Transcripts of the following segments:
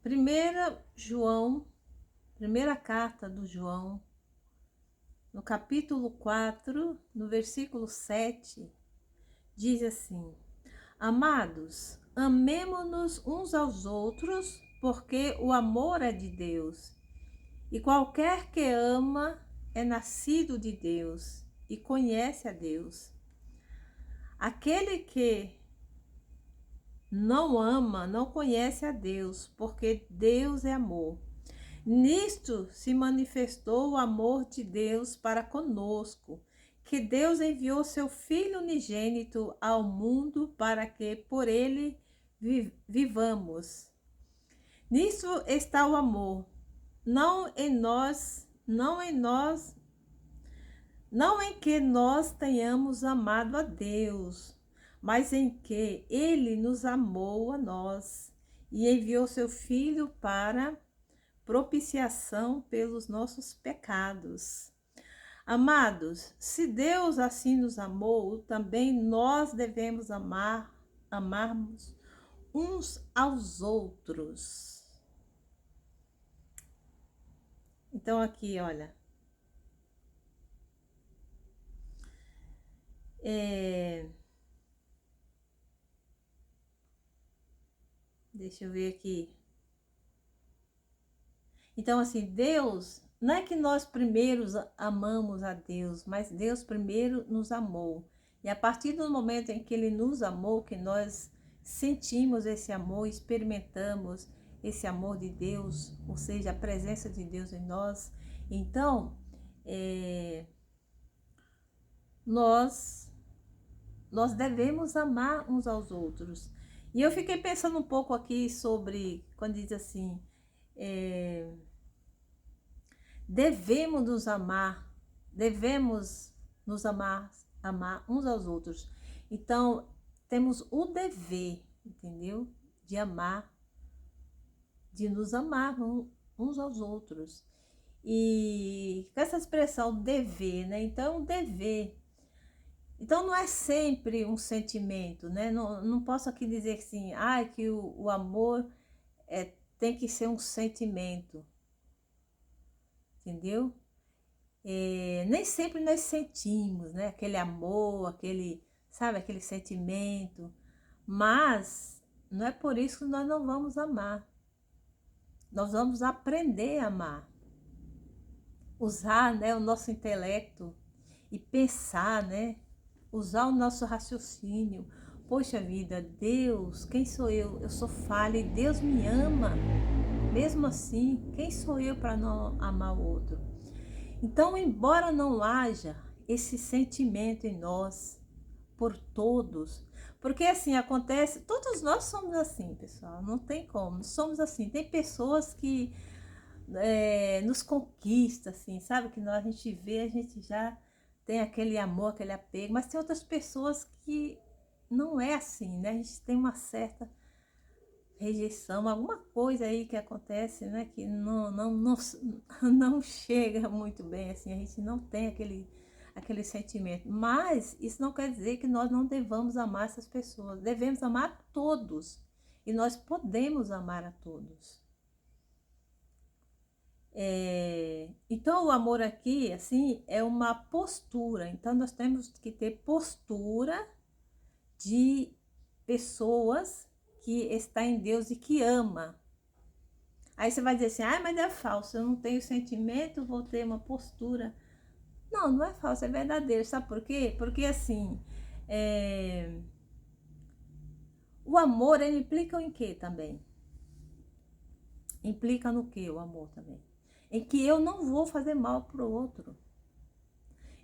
Primeira João, primeira carta do João, no capítulo 4, no versículo 7, diz assim: Amados, amemo-nos uns aos outros, porque o amor é de Deus. E qualquer que ama é nascido de Deus e conhece a Deus. Aquele que não ama não conhece a Deus, porque Deus é amor. Nisto se manifestou o amor de Deus para conosco, que Deus enviou seu Filho unigênito ao mundo para que por ele vivamos. Nisso está o amor, não em que nós tenhamos amado a Deus, mas em que ele nos amou a nós e enviou seu Filho para propiciação pelos nossos pecados. Amados, se Deus assim nos amou, também nós devemos amarmos uns aos outros. Então aqui, olha, deixa eu ver aqui. Então, assim, Deus, não é que nós primeiros amamos a Deus, mas Deus primeiro nos amou. E a partir do momento em que Ele nos amou, que nós sentimos esse amor, experimentamos esse amor de Deus, ou seja, a presença de Deus em nós, então, nós devemos amar uns aos outros. E eu fiquei pensando um pouco aqui sobre, quando diz assim, devemos nos amar uns aos outros. Então, temos o dever, entendeu? De amar, de nos amar uns aos outros. E com essa expressão dever, né? Então, dever. Então, não é sempre um sentimento, né? Não posso aqui dizer assim, que o amor tem que ser um sentimento. Entendeu? Nem sempre nós sentimos, né? Aquele amor, sabe, aquele sentimento. Mas não é por isso que nós não vamos amar. Nós vamos aprender a amar. Usar, né, o nosso intelecto e pensar, né? Usar o nosso raciocínio. Poxa vida, Deus, quem sou eu? Eu sou falha e Deus me ama. Mesmo assim, quem sou eu para não amar o outro? Então, embora não haja esse sentimento em nós, por todos, porque assim acontece, todos nós somos assim, pessoal, não tem como, somos assim. Tem pessoas que nos conquistam, assim, sabe? Que a gente vê, a gente já tem aquele amor, aquele apego, mas tem outras pessoas que não é assim, né? A gente tem uma certa rejeição, alguma coisa aí que acontece, né, que não chega muito bem, assim, a gente não tem aquele sentimento. Mas isso não quer dizer que nós não devamos amar essas pessoas. Devemos amar todos e nós podemos amar a todos. Então o amor aqui, assim, é uma postura. Então nós temos que ter postura de pessoas que está em Deus e que ama. Aí você vai dizer assim, mas é falso, eu não tenho sentimento, vou ter uma postura. Não, não é falso, é verdadeiro. Sabe por quê? Porque assim, o amor, ele implica em quê também? Implica no quê o amor também? Em que eu não vou fazer mal para o outro.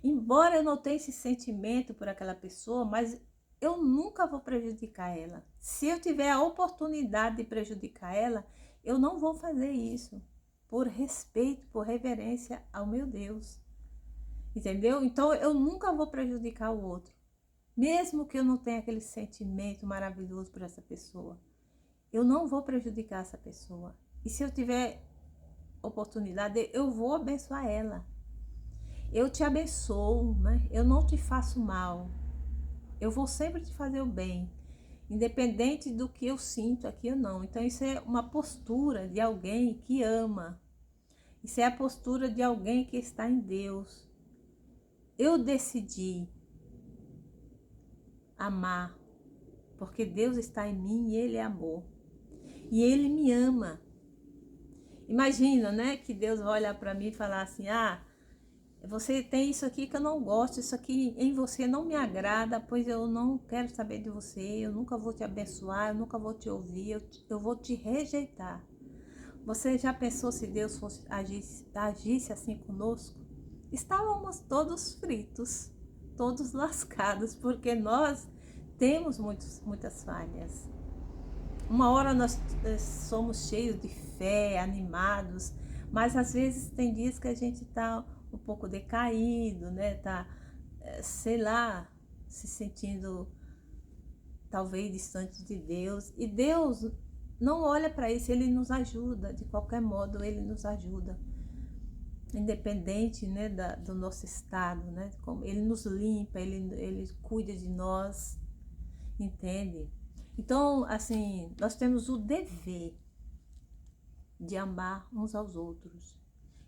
Embora eu não tenha esse sentimento por aquela pessoa, mas eu nunca vou prejudicar ela. Se eu tiver a oportunidade de prejudicar ela, eu não vou fazer isso. Por respeito, por reverência ao meu Deus. Entendeu? Então eu nunca vou prejudicar o outro. Mesmo que eu não tenha aquele sentimento maravilhoso por essa pessoa. Eu não vou prejudicar essa pessoa. E se eu tiver oportunidade, eu vou abençoar ela. Eu te abençoo, né? Eu não te faço mal. Eu vou sempre te fazer o bem. independente do que eu sinto aqui ou não. Então isso é uma postura de alguém que ama. Isso é a postura de alguém que está em Deus. Eu decidi amar, porque Deus está em mim e Ele é amor. E Ele me ama. Imagina, né, que Deus vai olhar para mim e falar assim, você tem isso aqui que eu não gosto, isso aqui em você não me agrada, pois eu não quero saber de você, eu nunca vou te abençoar, eu nunca vou te ouvir, eu vou te rejeitar. Você já pensou se Deus agisse assim conosco? Estávamos todos fritos, todos lascados, porque nós temos muitas falhas. Uma hora nós somos cheios de fé, animados, mas às vezes tem dias que a gente está um pouco decaído, né? Tá, sei lá, se sentindo talvez distante de Deus. E Deus não olha para isso, Ele nos ajuda, de qualquer modo Ele nos ajuda. Independente, né, do nosso estado, né? Como Ele nos limpa, ele cuida de nós, entende? Então, assim, nós temos o dever de amar uns aos outros.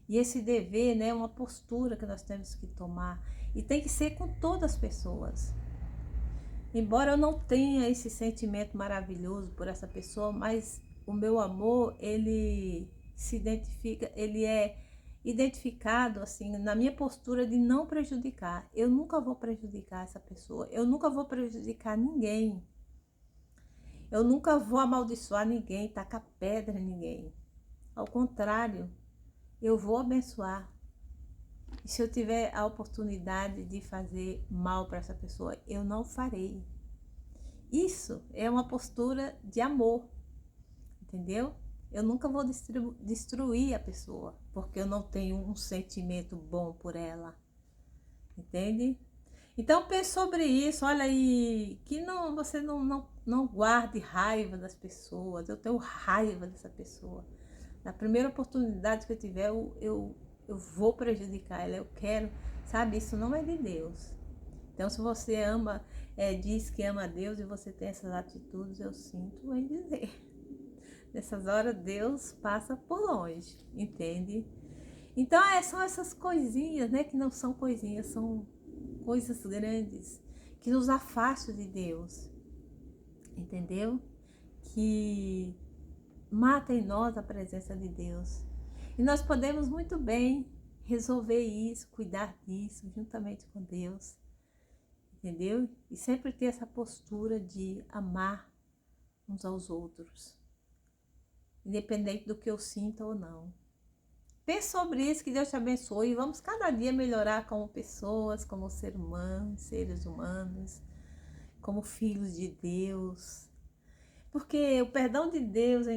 E esse dever, né, é uma postura que nós temos que tomar. E tem que ser com todas as pessoas. Embora eu não tenha esse sentimento maravilhoso por essa pessoa, mas o meu amor, ele se identifica, ele é identificado assim na minha postura de não prejudicar. Eu nunca vou prejudicar essa pessoa. Eu nunca vou prejudicar ninguém. Eu nunca vou amaldiçoar ninguém, tacar pedra em ninguém. Ao contrário, eu vou abençoar. E se eu tiver a oportunidade de fazer mal para essa pessoa, eu não farei. Isso é uma postura de amor, entendeu? Eu nunca vou destruir a pessoa, porque eu não tenho um sentimento bom por ela, entende? Então pense sobre isso, olha aí, que você não guarde raiva das pessoas. Eu tenho raiva dessa pessoa. Na primeira oportunidade que eu tiver, eu vou prejudicar ela, eu quero, sabe? Isso não é de Deus. Então, se você ama, diz que ama a Deus e você tem essas atitudes, eu sinto em dizer. Nessas horas, Deus passa por longe, entende? Então, são essas coisinhas, né? Que não são coisinhas, são coisas grandes que nos afastam de Deus, entendeu? Que mata em nós a presença de Deus. E nós podemos muito bem resolver isso, cuidar disso, juntamente com Deus, entendeu? E sempre ter essa postura de amar uns aos outros, independente do que eu sinta ou não. Pense sobre isso, que Deus te abençoe. E vamos cada dia melhorar como pessoas, como seres humanos, como filhos de Deus. Porque o perdão de Deus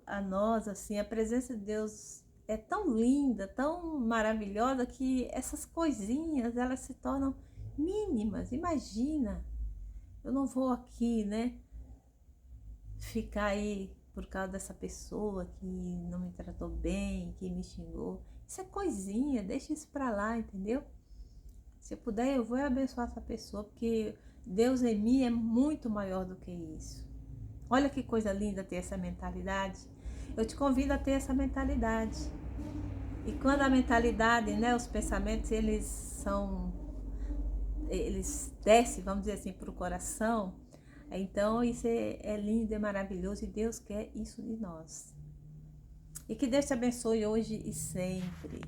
a nós, assim, a presença de Deus é tão linda, tão maravilhosa, que essas coisinhas, elas se tornam mínimas. Imagina, eu não vou aqui, né, ficar aí por causa dessa pessoa que não me tratou bem, que me xingou. Isso é coisinha, deixa isso pra lá, entendeu? Se eu puder, eu vou abençoar essa pessoa, porque Deus em mim é muito maior do que isso. Olha que coisa linda ter essa mentalidade. Eu te convido a ter essa mentalidade. E quando a mentalidade, né, os pensamentos, eles descem, vamos dizer assim, para o coração. Então isso é lindo, é maravilhoso e Deus quer isso de nós. E que Deus te abençoe hoje e sempre.